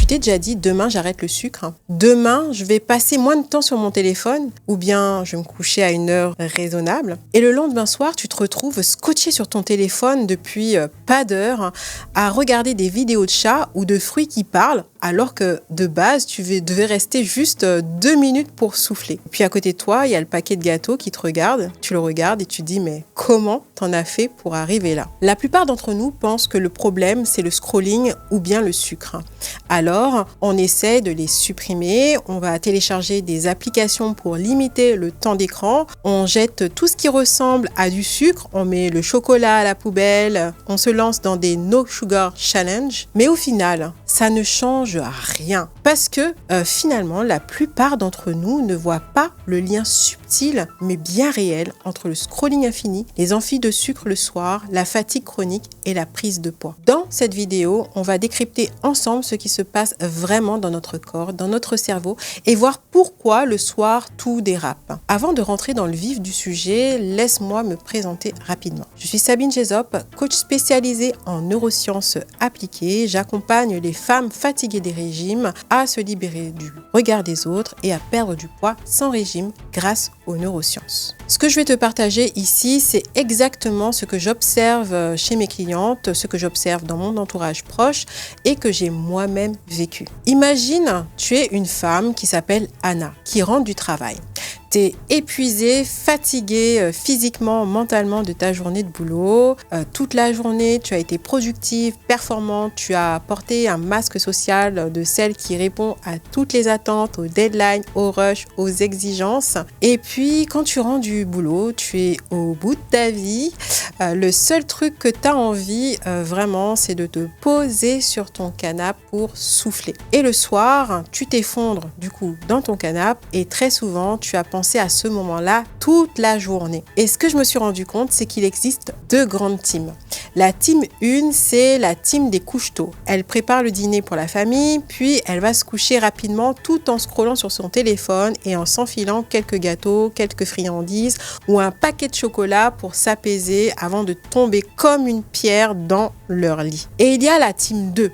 Tu t'es déjà dit, demain j'arrête le sucre, demain je vais passer moins de temps sur mon téléphone, ou bien je vais me coucher à une heure raisonnable. Et le lendemain soir, tu te retrouves scotché sur ton téléphone depuis pas d'heure à regarder des vidéos de chats ou de fruits qui parlent, alors que de base, devais rester juste 2 minutes pour souffler. Puis à côté de toi, il y a le paquet de gâteaux qui te regarde, tu le regardes et tu te dis, mais comment t'en as fait pour arriver là? La plupart d'entre nous pensent que le problème, c'est le scrolling ou bien le sucre. Alors, on essaie de les supprimer, on va télécharger des applications pour limiter le temps d'écran, on jette tout ce qui ressemble à du sucre, on met le chocolat à la poubelle, on se lance dans des no sugar challenge, mais au final, ça ne change rien parce que finalement, la plupart d'entre nous ne voient pas le lien subtil mais bien réel entre le scrolling infini, les amphis de sucre le soir, la fatigue chronique et la prise de poids. Dans cette vidéo, on va décrypter ensemble ce qui se passe vraiment dans notre corps, dans notre cerveau et voir pourquoi le soir tout dérape. Avant de rentrer dans le vif du sujet, laisse-moi me présenter rapidement. Je suis Sabine Jezop, coach spécialisée en neurosciences appliquées. J'accompagne les femmes fatiguées des régimes à se libérer du regard des autres et à perdre du poids sans régime grâce aux neurosciences. Ce que je vais te partager ici, c'est exactement ce que j'observe chez mes clientes, ce que j'observe dans mon entourage proche et que j'ai moi-même vécu. Imagine, tu es une femme qui s'appelle Anna, qui rentre du travail. Tu es épuisée, fatiguée physiquement, mentalement de ta journée de boulot. Toute la journée, tu as été productive, performante. Tu as porté un masque social de celle qui répond à toutes les attentes, aux deadlines, aux rushs, aux exigences. Et puis, quand tu rentres du boulot, tu es au bout de ta vie. Le seul truc que tu as envie, vraiment, c'est de te poser sur ton canapé pour souffler. Et le soir, tu t'effondres du coup dans ton canapé et très souvent, tu as pensé à ce moment-là toute la journée. Et ce que je me suis rendu compte, c'est qu'il existe 2 grandes teams. La team 1, c'est la team des couches tôt. Elle prépare le dîner pour la famille, puis elle va se coucher rapidement tout en scrollant sur son téléphone et en s'enfilant quelques gâteaux, quelques friandises ou un paquet de chocolat pour s'apaiser avant de tomber comme une pierre dans leur lit. Et il y a la team 2.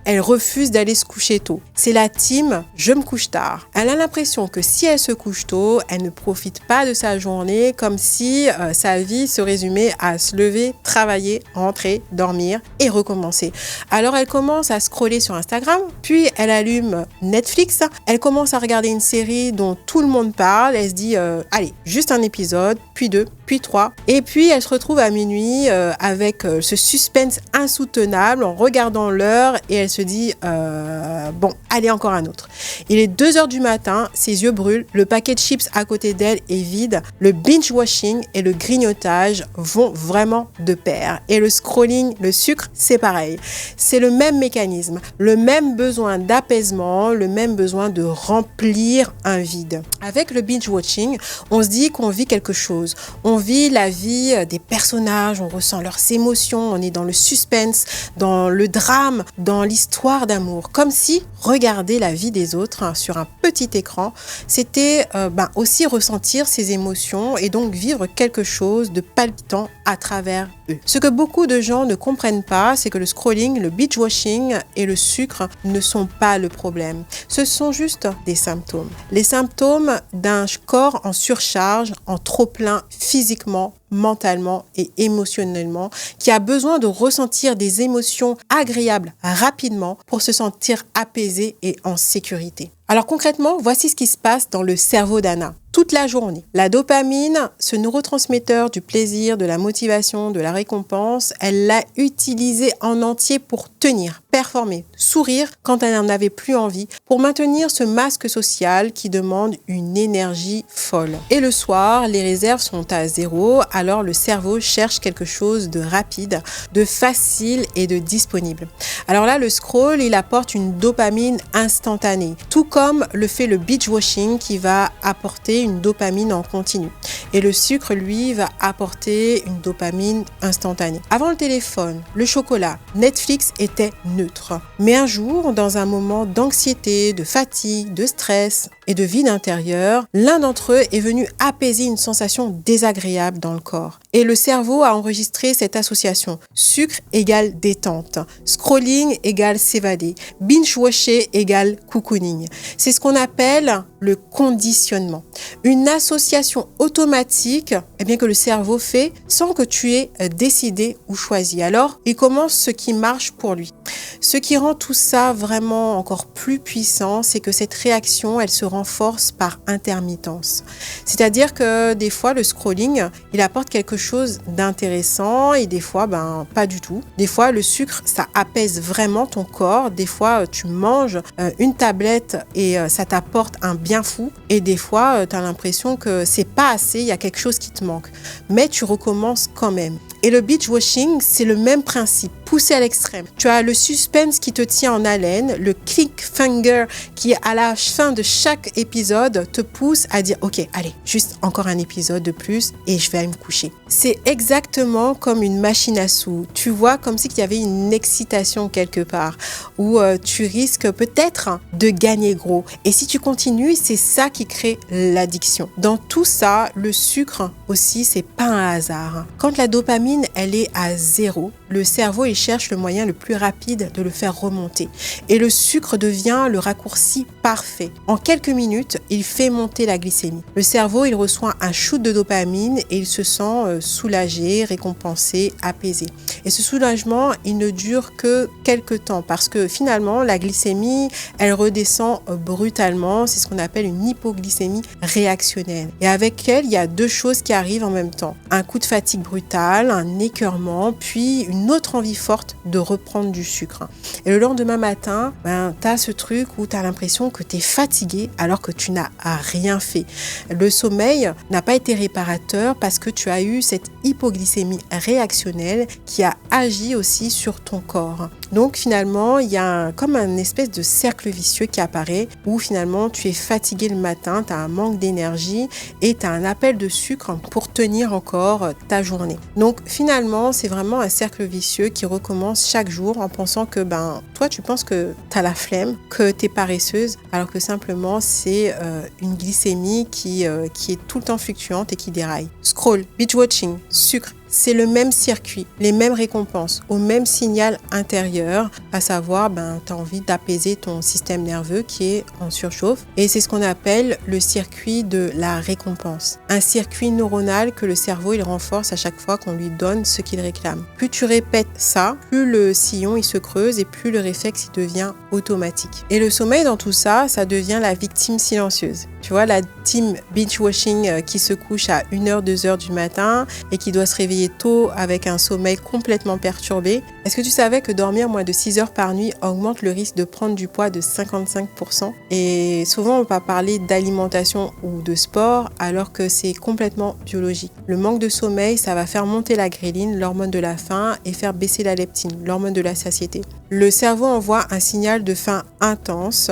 Elle refuse d'aller se coucher tôt. C'est la team « je me couche tard ». Elle a l'impression que si elle se couche tôt, elle ne profite pas de sa journée comme si sa vie se résumait à se lever, travailler, rentrer, dormir et recommencer. Alors elle commence à scroller sur Instagram, puis elle allume Netflix, elle commence à regarder une série dont tout le monde parle, elle se dit allez, juste un épisode, puis 2, puis 3, et puis elle se retrouve à minuit avec ce suspense insoutenable en regardant l'heure et elle se dit bon, allez, encore un autre. Il est 2h du matin, ses yeux brûlent, le paquet de chips à côté d'elle est vide, le binge-washing et le grignotage vont vraiment de pair. Et le scrolling, le sucre, c'est pareil. C'est le même mécanisme, le même besoin d'apaisement, le même besoin de remplir un vide. Avec le binge-watching, on se dit qu'on vit quelque chose. On vit la vie des personnages, on ressent leurs émotions, on est dans le suspense, dans le drame, dans l'histoire d'amour. Comme si regarder la vie des autres sur un petit écran, c'était aussi ressentir ses émotions et donc vivre quelque chose de palpitant à travers eux. Ce que beaucoup de gens ne comprennent pas, c'est que le scrolling, le binge-watching et le sucre ne sont pas le problème. Ce sont juste des symptômes. Les symptômes d'un corps en surcharge, en trop-plein physiquement, mentalement et émotionnellement, qui a besoin de ressentir des émotions agréables rapidement pour se sentir apaisé et en sécurité. Alors concrètement, voici ce qui se passe dans le cerveau d'Anna. Toute la journée, la dopamine, ce neurotransmetteur du plaisir, de la motivation, de la récompense, elle l'a utilisé en entier pour tenir, performer, sourire quand elle n'en avait plus envie, pour maintenir ce masque social qui demande une énergie folle. Et le soir, les réserves sont à 0, alors le cerveau cherche quelque chose de rapide, de facile et de disponible. Alors là, le scroll, il apporte une dopamine instantanée, tout comme le fait le binge-watching qui va apporter une dopamine en continu. Et le sucre, lui, va apporter une dopamine instantanée. Avant le téléphone, le chocolat, Netflix était neutre. Mais un jour, dans un moment d'anxiété, de fatigue, de stress et de vide intérieur, l'un d'entre eux est venu apaiser une sensation désagréable dans le corps. Et le cerveau a enregistré cette association. Sucre égale détente. Scrolling égale s'évader. Binge-watcher égale cocooning. C'est ce qu'on appelle le conditionnement. Une association automatique que le cerveau fait sans que tu aies décidé ou choisi. Alors, il commence ce qui marche pour lui. Ce qui rend tout ça vraiment encore plus puissant, c'est que cette réaction, elle se renforce par intermittence. C'est-à-dire que des fois, le scrolling, il apporte quelque chose d'intéressant et des fois, pas du tout. Des fois, le sucre, ça apaise vraiment ton corps. Des fois, tu manges une tablette et ça t'apporte un bien fou. Et des fois, tu as l'impression que c'est pas assez, il y a quelque chose qui te manque. Mais tu recommences quand même. Et le binge-watching, c'est le même principe, poussé à l'extrême. Tu as le suspense qui te tient en haleine, le cliffhanger qui, à la fin de chaque épisode, te pousse à dire « Ok, allez, juste encore un épisode de plus et je vais aller me coucher. » C'est exactement comme une machine à sous. Tu vois, comme si il y avait une excitation quelque part, où tu risques peut-être de gagner gros. Et si tu continues, c'est ça qui crée l'addiction. Dans tout ça, le sucre aussi, c'est pas un hasard. Quand la dopamine elle est à 0. Le cerveau, il cherche le moyen le plus rapide de le faire remonter. Et le sucre devient le raccourci parfait. En quelques minutes, il fait monter la glycémie. Le cerveau, il reçoit un shoot de dopamine et il se sent soulagé, récompensé, apaisé. Et ce soulagement, il ne dure que quelques temps parce que finalement, la glycémie, elle redescend brutalement. C'est ce qu'on appelle une hypoglycémie réactionnelle. Et avec elle, il y a deux choses qui arrivent en même temps. Un coup de fatigue brutal, un écœurement, puis une autre envie forte de reprendre du sucre. Et le lendemain matin, tu as ce truc où tu as l'impression que tu es fatigué alors que tu n'as rien fait. Le sommeil n'a pas été réparateur parce que tu as eu cette hypoglycémie réactionnelle qui a agi aussi sur ton corps. Donc finalement, il y a comme un espèce de cercle vicieux qui apparaît où finalement tu es fatigué le matin, tu as un manque d'énergie et tu as un appel de sucre pour tenir encore ta journée. Donc finalement, c'est vraiment un cercle vicieux qui recommence chaque jour en pensant que toi tu penses que tu as la flemme, que tu es paresseuse, alors que simplement c'est une glycémie qui est tout le temps fluctuante et qui déraille. Scroll, binge-watching, sucre, c'est le même circuit, les mêmes récompenses, au même signal intérieur, à savoir, tu as envie d'apaiser ton système nerveux qui est en surchauffe. Et c'est ce qu'on appelle le circuit de la récompense. Un circuit neuronal que le cerveau, il renforce à chaque fois qu'on lui donne ce qu'il réclame. Plus tu répètes ça, plus le sillon, il se creuse et plus le réflexe, il devient automatique. Et le sommeil dans tout ça, ça devient la victime silencieuse. Tu vois, la team binge-watching qui se couche à 1h, 2h du matin et qui doit se réveiller tôt avec un sommeil complètement perturbé. Est-ce que tu savais que dormir moins de 6 heures par nuit augmente le risque de prendre du poids de 55%? Et souvent, on va parler d'alimentation ou de sport alors que c'est complètement biologique. Le manque de sommeil, ça va faire monter la gréline, l'hormone de la faim, et faire baisser la leptine, l'hormone de la satiété. Le cerveau envoie un signal de faim intense.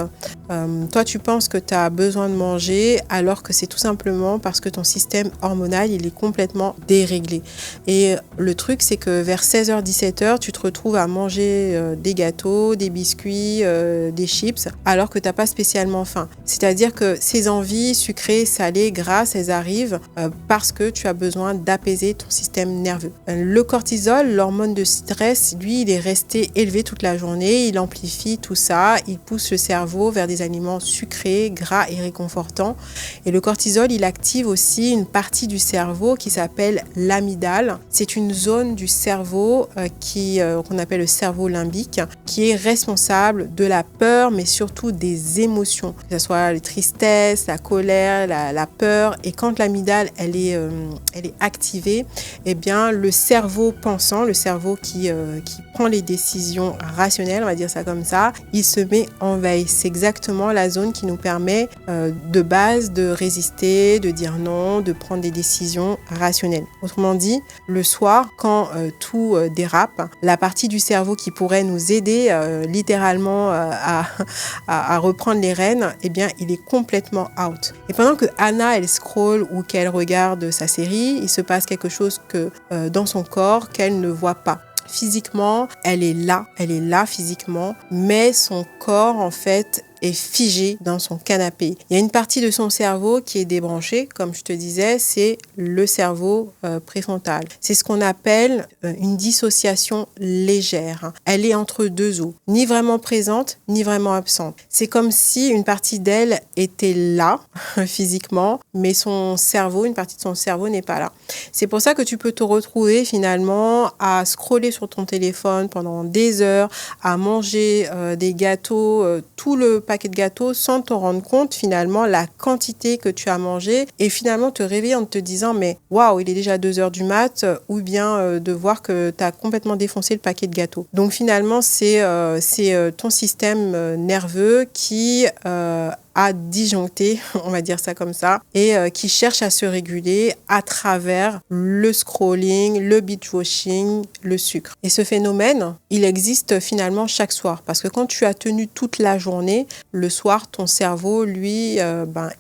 Toi, tu penses que tu as besoin de manger alors que c'est tout simplement parce que ton système hormonal, il est complètement déréglé. Et le truc, c'est que vers 16h, 17h, tu te retrouves à manger des gâteaux, des biscuits, des chips, alors que tu n'as pas spécialement faim. C'est-à-dire que ces envies sucrées, salées, grasses, elles arrivent parce que tu as besoin d'apaiser ton système nerveux. Le cortisol, l'hormone de stress, lui, il est resté élevé toute la journée, il amplifie tout ça, il pousse le cerveau vers des aliments sucrés, gras et réconfortants. Et le cortisol, il active aussi une partie du cerveau qui s'appelle l'amygdale. C'est une zone du cerveau qu'on appelle le cerveau limbique, qui est responsable de la peur, mais surtout des émotions, que ce soit la tristesse, la colère, la peur. Et quand l'amygdale, elle est activée, eh bien, le cerveau pensant, le cerveau qui prend les décisions rationnelles, on va dire ça comme ça, il se met en veille. C'est exactement la zone qui nous permet de base de résister, de dire non, de prendre des décisions rationnelles. Autrement dit, le soir, quand tout dérape, la partie du cerveau qui pourrait nous aider littéralement à reprendre les rênes, eh bien, il est complètement out. Et pendant que Anna, elle scrolle ou qu'elle regarde sa série, il se passe quelque chose dans son corps qu'elle ne voit pas. Physiquement, elle est là physiquement, mais son corps, en fait, est figé dans son canapé. Il y a une partie de son cerveau qui est débranchée, comme je te disais, c'est le cerveau préfrontal. C'est ce qu'on appelle une dissociation légère. Elle est entre deux eaux, ni vraiment présente, ni vraiment absente. C'est comme si une partie d'elle était là, physiquement, mais une partie de son cerveau n'est pas là. C'est pour ça que tu peux te retrouver finalement à scroller sur ton téléphone pendant des heures, à manger des gâteaux, tout le paquet de gâteaux sans te rendre compte finalement la quantité que tu as mangé et finalement te réveiller en te disant mais waouh, il est déjà 2 heures du mat ou bien de voir que tu as complètement défoncé le paquet de gâteaux. Donc finalement c'est ton système nerveux qui à disjoncter, on va dire ça comme ça, et qui cherche à se réguler à travers le scrolling, le binge-watching, le sucre. Et ce phénomène, il existe finalement chaque soir, parce que quand tu as tenu toute la journée, le soir, ton cerveau, lui,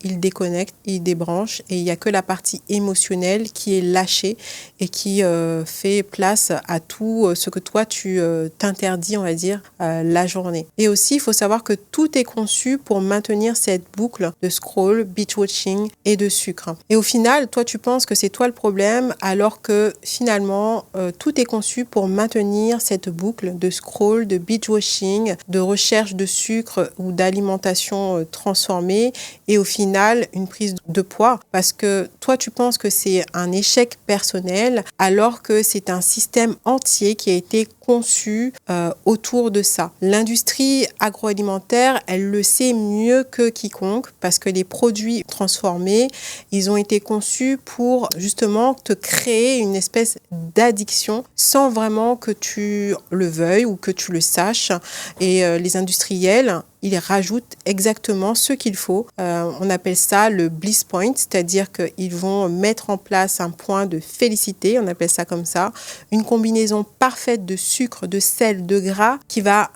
il déconnecte, il débranche, et il n'y a que la partie émotionnelle qui est lâchée et qui fait place à tout ce que toi, tu t'interdis, on va dire, la journée. Et aussi, il faut savoir que tout est conçu pour maintenir cette boucle de scroll, binge-watching et de sucre. Et au final, toi, tu penses que c'est toi le problème, alors que finalement, tout est conçu pour maintenir cette boucle de scroll, de binge-watching, de recherche de sucre ou d'alimentation transformée et au final, une prise de poids. Parce que toi, tu penses que c'est un échec personnel, alors que c'est un système entier qui a été conçu autour de ça. L'industrie agroalimentaire, elle le sait mieux que quiconque parce que les produits transformés, ils ont été conçus pour justement te créer une espèce d'addiction sans vraiment que tu le veuilles ou que tu le saches. Et les industriels, ils rajoutent exactement ce qu'il faut. On appelle ça le bliss point, c'est-à-dire qu'ils vont mettre en place un point de félicité, on appelle ça comme ça, une combinaison parfaite de sucre, de sel, de gras qui va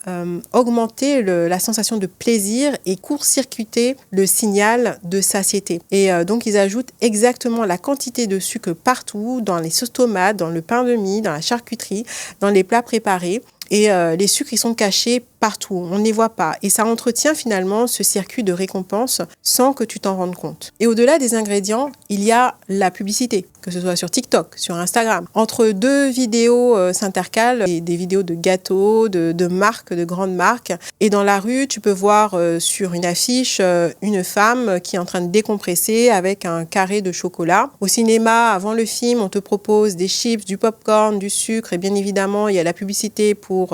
augmenter la sensation de plaisir et court-circuiter le signal de satiété. Et donc, ils ajoutent exactement la quantité de sucre partout, dans les sauces tomates, dans le pain de mie, dans la charcuterie, dans les plats préparés. Et les sucres, ils sont cachés partout, on ne les voit pas. Et ça entretient finalement ce circuit de récompense sans que tu t'en rendes compte. Et au-delà des ingrédients, il y a la publicité, que ce soit sur TikTok, sur Instagram. Entre deux vidéos s'intercalent des vidéos de gâteaux, de marques, de grandes marques. Et dans la rue, tu peux voir sur une affiche une femme qui est en train de décompresser avec un carré de chocolat. Au cinéma, avant le film, on te propose des chips, du popcorn, du sucre et bien évidemment, il y a la publicité pour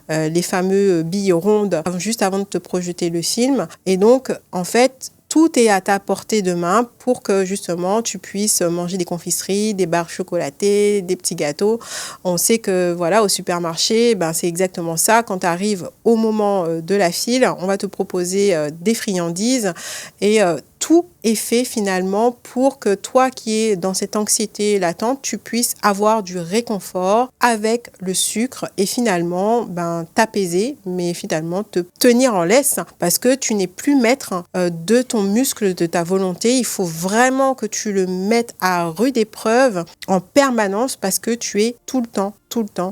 les fameux billes rondes juste avant de te projeter le film. Et donc, en fait, tout est à ta portée de main pour que justement tu puisses manger des confiseries, des barres chocolatées, des petits gâteaux. On sait que voilà, au supermarché, c'est exactement ça. Quand tu arrives au moment de la file, on va te proposer des friandises et tout est fait finalement pour que toi qui es dans cette anxiété latente, tu puisses avoir du réconfort avec le sucre et finalement t'apaiser, mais finalement te tenir en laisse parce que tu n'es plus maître de ton muscle, de ta volonté. Il faut vraiment que tu le mettes à rude épreuve en permanence parce que tu es tout le temps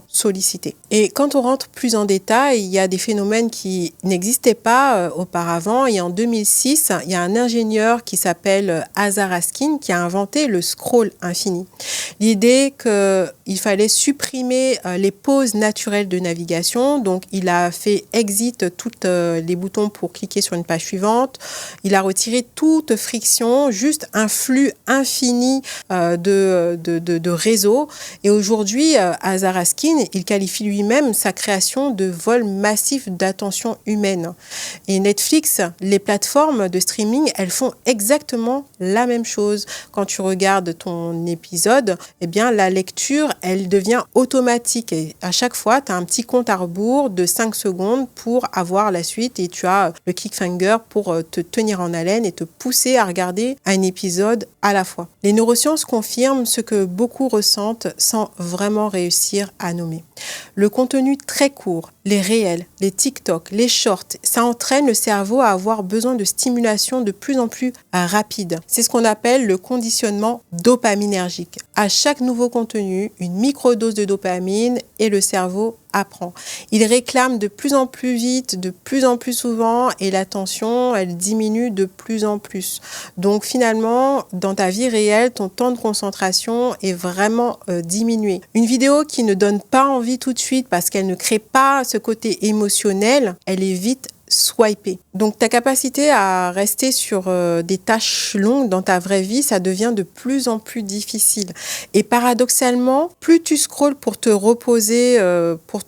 sollicité. Et quand on rentre plus en détail, il y a des phénomènes qui n'existaient pas auparavant. Et en 2006, il y a un ingénieur qui s'appelle Asa Raskin qui a inventé le scroll infini. L'idée qu'il fallait supprimer les pauses naturelles de navigation. Donc, il a fait exit tous les boutons pour cliquer sur une page suivante. Il a retiré toute friction, juste un flux infini de réseau. Et aujourd'hui, Asa Raskin, il qualifie lui-même sa création de vol massif d'attention humaine. Et Netflix, les plateformes de streaming, elles font exactement la même chose. Quand tu regardes ton épisode, la lecture, elle devient automatique. Et à chaque fois, tu as un petit compte à rebours de 5 secondes pour avoir la suite et tu as le cliffhanger pour te tenir en haleine et te pousser à regarder un épisode à la fois. Les neurosciences confirment ce que beaucoup ressentent sans vraiment réussir à nommer. Le contenu très court, les réels, les TikTok, les shorts, ça entraîne le cerveau à avoir besoin de stimulation de plus en plus rapide. C'est ce qu'on appelle le conditionnement dopaminergique. À chaque nouveau contenu, une microdose de dopamine et le cerveau apprend. Il réclame de plus en plus vite, de plus en plus souvent et l'attention, elle diminue de plus en plus. Donc finalement, dans ta vie réelle, ton temps de concentration est vraiment diminué. Une vidéo qui ne donne pas envie tout de suite parce qu'elle ne crée pas ce côté émotionnel, elle est vite swiper. Donc ta capacité à rester sur des tâches longues dans ta vraie vie, ça devient de plus en plus difficile. Et paradoxalement, plus tu scrolles pour te reposer, pour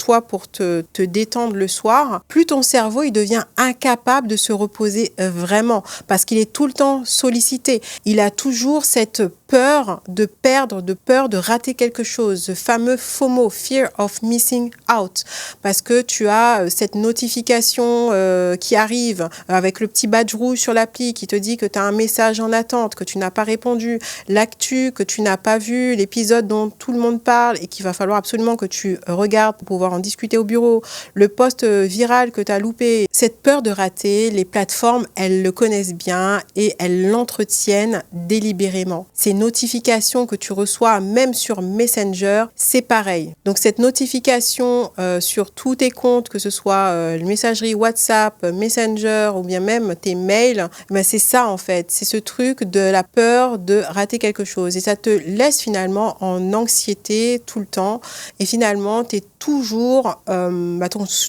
te détendre le soir, plus ton cerveau il devient incapable de se reposer vraiment parce qu'il est tout le temps sollicité. Il a toujours cette peur de perdre, de peur de rater quelque chose, ce fameux FOMO, Fear of Missing Out, parce que tu as cette notification qui arrive avec le petit badge rouge sur l'appli qui te dit que tu as un message en attente, que tu n'as pas répondu, l'actu que tu n'as pas vu, l'épisode dont tout le monde parle et qu'il va falloir absolument que tu regardes pour pouvoir en discuter au bureau, le post viral que tu as loupé. Cette peur de rater, les plateformes, elles le connaissent bien et elles l'entretiennent délibérément. Ces notifications que tu reçois même sur Messenger, c'est pareil. Donc cette notification sur tous tes comptes, que ce soit la messagerie WhatsApp, Messenger ou bien même tes mails, ben c'est ça en fait. C'est ce truc de la peur de rater quelque chose. Et ça te laisse finalement en anxiété tout le temps. Et finalement, tu es toujours,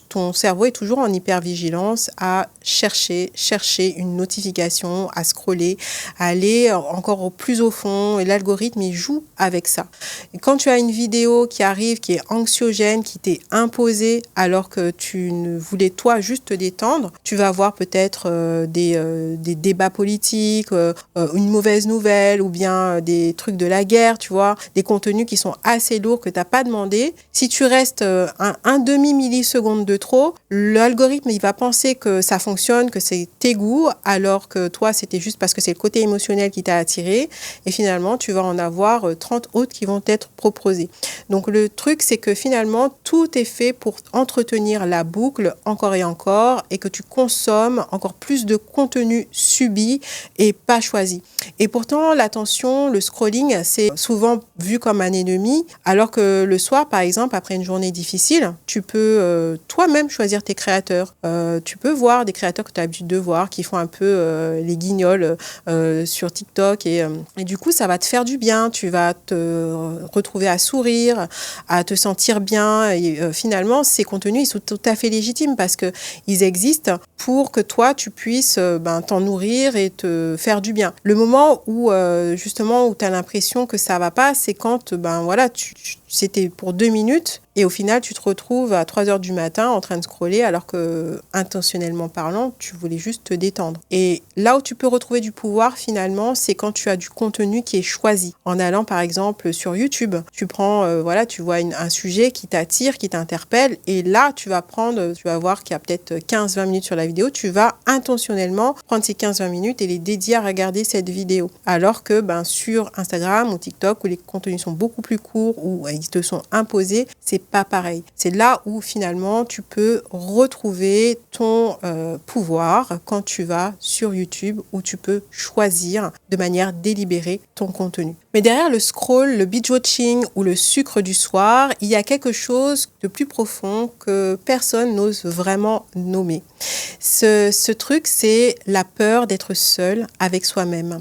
ton cerveau est toujours en hypervigilance à chercher une notification, à scroller, à aller encore au plus au fond. Et l'algorithme, il joue avec ça. Et quand tu as une vidéo qui arrive, qui est anxiogène, qui t'est imposée alors que tu ne voulais toi juste te détendre, tu vas avoir peut-être des débats politiques, une mauvaise nouvelle ou bien des trucs de la guerre, tu vois, des contenus qui sont assez lourds que tu n'as pas demandé. Si tu restes un demi-milliseconde de trop, l'algorithme, il va penser que ça fonctionne, que c'est tes goûts, alors que toi, c'était juste parce que c'est le côté émotionnel qui t'a attiré. Et finalement, tu vas en avoir 30 autres qui vont être proposés. Donc, le truc, c'est que finalement, tout est fait pour entretenir la boucle encore et encore et que tu consommes encore plus de contenu subi et pas choisi. Et pourtant, l'attention, le scrolling, c'est souvent vu comme un ennemi, alors que le soir, par exemple, après une journée difficile, tu peux toi-même choisir tes créateurs. Tu peux voir des créateurs que tu as l'habitude de voir, qui font un peu les guignols sur TikTok et du coup, ça va te faire du bien. Tu vas te retrouver à sourire, à te sentir bien. Et finalement, ces contenus, ils sont tout à fait légitimes parce qu'ils existent pour que toi, tu puisses t'en nourrir et te faire du bien. Le moment où, justement, où tu as l'impression que ça va pas, c'est quand, c'était pour 2 minutes et au final, tu te retrouves à 3 heures du matin en train de scroller alors que, intentionnellement parlant, tu voulais juste te détendre. Et là où tu peux retrouver du pouvoir, finalement, c'est quand tu as du contenu qui est choisi. En allant, par exemple, sur YouTube, tu prends, tu vois un sujet qui t'attire, qui t'interpelle et là, tu vas voir qu'il y a peut-être 15-20 minutes sur la vidéo, tu vas intentionnellement prendre ces 15-20 minutes et les dédier à regarder cette vidéo. Alors que, sur Instagram ou TikTok, où les contenus sont beaucoup plus courts, où ils te sont imposés, c'est pas pareil. C'est là où finalement tu peux retrouver ton pouvoir quand tu vas sur YouTube où tu peux choisir de manière délibérée ton contenu. Mais derrière le scroll, le binge-watching ou le sucre du soir, il y a quelque chose de plus profond que personne n'ose vraiment nommer. Ce truc, c'est la peur d'être seul avec soi-même.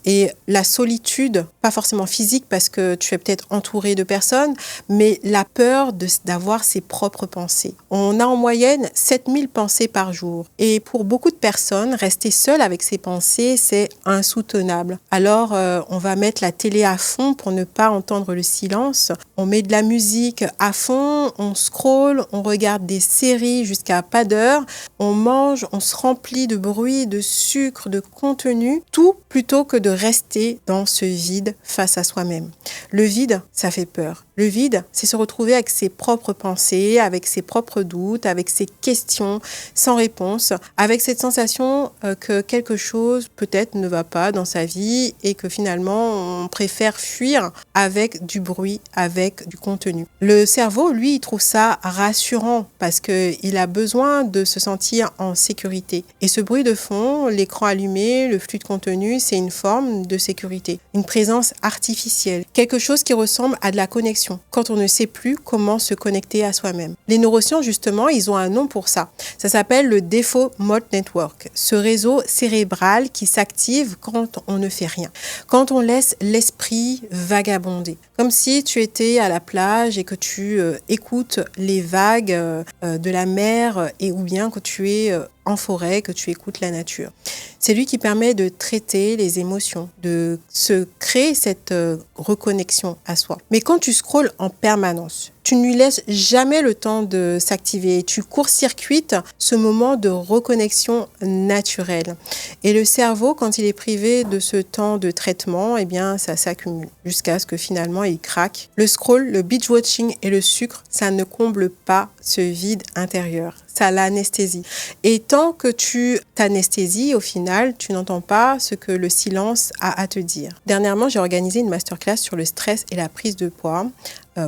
Et la solitude, pas forcément physique parce que tu es peut-être entouré de personnes, mais la peur d'avoir ses propres pensées. On a en moyenne 7000 pensées par jour. Et pour beaucoup de personnes, rester seul avec ses pensées, c'est insoutenable. Alors, on va mettre la télé à fond pour ne pas entendre le silence. On met de la musique à fond, on scrolle, on regarde des séries jusqu'à pas d'heure, on mange, on se remplit de bruit, de sucre, de contenu, tout plutôt que de rester dans ce vide face à soi-même. Le vide, ça fait peur. Le vide, c'est se retrouver avec ses propres pensées, avec ses propres doutes, avec ses questions sans réponse, avec cette sensation que quelque chose peut-être ne va pas dans sa vie et que finalement on préfère fuir avec du bruit, avec du contenu. Le cerveau, lui, il trouve ça rassurant parce qu'il a besoin de se sentir en sécurité. Et ce bruit de fond, l'écran allumé, le flux de contenu, c'est une forme de sécurité, une présence artificielle, quelque chose qui ressemble à de la connexion, quand on ne sait plus comment se connecter à soi-même. Les neurosciences, justement, ils ont un nom pour ça. Ça s'appelle le Default Mode Network, ce réseau cérébral qui s'active quand on ne fait rien, quand on laisse l'esprit vagabonder. Comme si tu étais à la plage et que tu écoutes les vagues de la mer et ou bien que tu es en forêt, que tu écoutes la nature. C'est lui qui permet de traiter les émotions, de se créer cette reconnexion à soi. Mais quand tu scrolles en permanence, tu ne lui laisses jamais le temps de s'activer. Tu court-circuites ce moment de reconnexion naturelle. Et le cerveau, quand il est privé de ce temps de traitement, eh bien, ça s'accumule jusqu'à ce que finalement il craque. Le scroll, le binge-watching et le sucre, ça ne comble pas ce vide intérieur. Ça l'anesthésie. Et tant que tu t'anesthésies, au final, tu n'entends pas ce que le silence a à te dire. Dernièrement, j'ai organisé une masterclass sur le stress et la prise de poids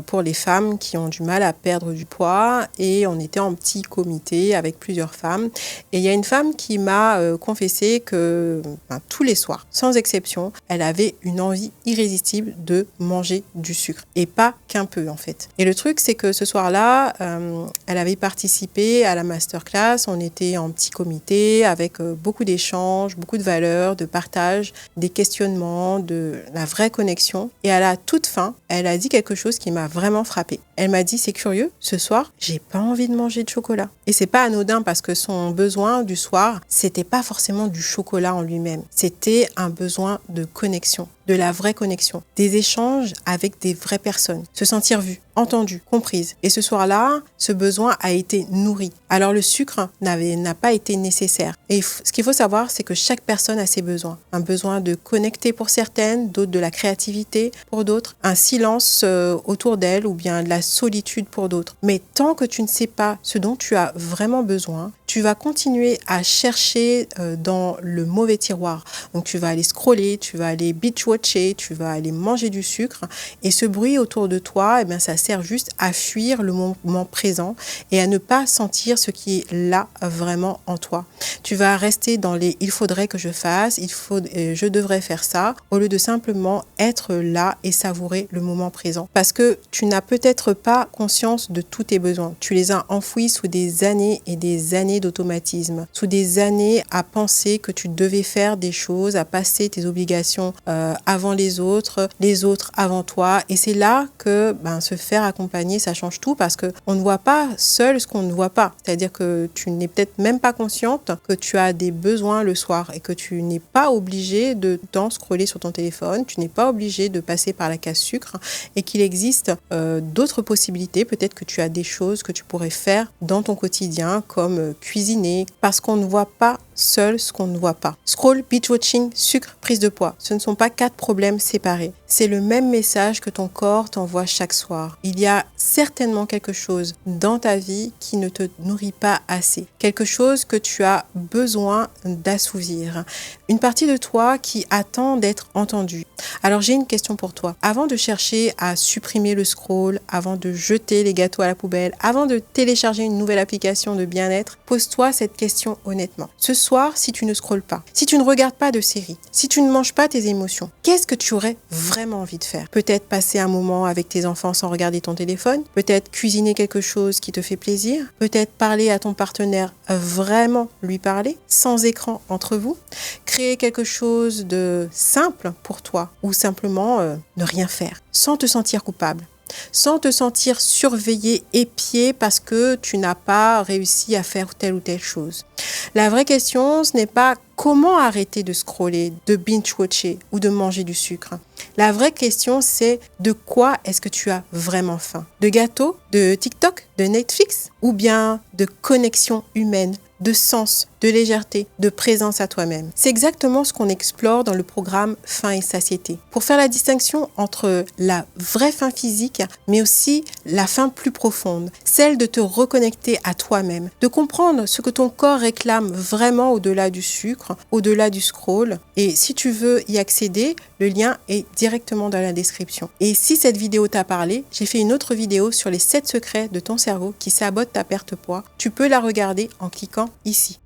pour les femmes qui ont du mal à perdre du poids et on était en petit comité avec plusieurs femmes et il y a une femme qui m'a confessé que tous les soirs, sans exception, elle avait une envie irrésistible de manger du sucre et pas qu'un peu en fait. Et le truc c'est que ce soir-là, elle avait participé à la masterclass, on était en petit comité avec beaucoup d'échanges, beaucoup de valeurs, de partage, des questionnements, de la vraie connexion et à la toute fin, elle a dit quelque chose qui m'a vraiment frappée. Elle m'a dit, c'est curieux, ce soir, j'ai pas envie de manger de chocolat. Et c'est pas anodin parce que son besoin du soir, c'était pas forcément du chocolat en lui-même. C'était un besoin de connexion, de la vraie connexion, des échanges avec des vraies personnes, se sentir vue, entendue, comprise. Et ce soir-là, ce besoin a été nourri. Alors le sucre n'a pas été nécessaire. Et ce qu'il faut savoir, c'est que chaque personne a ses besoins. Un besoin de connecter pour certaines, d'autres de la créativité pour d'autres, un silence autour d'elle ou bien de la solitude pour d'autres. Mais tant que tu ne sais pas ce dont tu as vraiment besoin, tu vas continuer à chercher dans le mauvais tiroir. Donc tu vas aller scroller, tu vas aller binge-watcher, tu vas aller manger du sucre. Et ce bruit autour de toi, eh bien, ça sert juste à fuir le moment présent et à ne pas sentir ce qui est là vraiment en toi. Tu vas rester dans les « il faudrait que je fasse »,« je devrais faire ça », au lieu de simplement être là et savourer le moment présent. Parce que tu n'as peut-être pas conscience de tous tes besoins. Tu les as enfouis sous des années et des années d'automatisme, sous des années à penser que tu devais faire des choses, à passer tes obligations avant les autres avant toi. Et c'est là que se faire accompagner, ça change tout parce qu'on ne voit pas seul ce qu'on ne voit pas. C'est-à-dire que tu n'es peut-être même pas consciente que tu as des besoins le soir et que tu n'es pas obligé de scroller sur ton téléphone, tu n'es pas obligé de passer par la case sucre et qu'il existe d'autres possibilités. Peut-être que tu as des choses que tu pourrais faire dans ton quotidien comme cuisiner parce qu'on ne voit pas seul ce qu'on ne voit pas. Scroll, binge-watching, sucre, prise de poids. Ce ne sont pas 4 problèmes séparés. C'est le même message que ton corps t'envoie chaque soir. Il y a certainement quelque chose dans ta vie qui ne te nourrit pas assez. Quelque chose que tu as besoin d'assouvir. Une partie de toi qui attend d'être entendue. Alors j'ai une question pour toi. Avant de chercher à supprimer le scroll, avant de jeter les gâteaux à la poubelle, avant de télécharger une nouvelle application de bien-être, pose-toi cette question honnêtement. Ce soir, si tu ne scrolles pas, si tu ne regardes pas de séries, si tu ne manges pas tes émotions, qu'est-ce que tu aurais vraiment envie de faire? Peut-être passer un moment avec tes enfants sans regarder ton téléphone, peut-être cuisiner quelque chose qui te fait plaisir, peut-être parler à ton partenaire, vraiment lui parler, sans écran entre vous, créer quelque chose de simple pour toi ou simplement ne rien faire, sans te sentir coupable, sans te sentir surveillé, épié parce que tu n'as pas réussi à faire telle ou telle chose. La vraie question, ce n'est pas comment arrêter de scroller, de binge-watcher ou de manger du sucre. La vraie question, c'est de quoi est-ce que tu as vraiment faim? De gâteau, de TikTok, de Netflix ou bien de connexion humaine, de sens, de légèreté, de présence à toi-même. C'est exactement ce qu'on explore dans le programme Faim et Satiété. Pour faire la distinction entre la vraie faim physique, mais aussi la faim plus profonde, celle de te reconnecter à toi-même, de comprendre ce que ton corps réclame vraiment au-delà du sucre, au-delà du scroll. Et si tu veux y accéder, le lien est directement dans la description. Et si cette vidéo t'a parlé, j'ai fait une autre vidéo sur les 7 secrets de ton cerveau qui sabotent ta perte de poids. Tu peux la regarder en cliquant ici.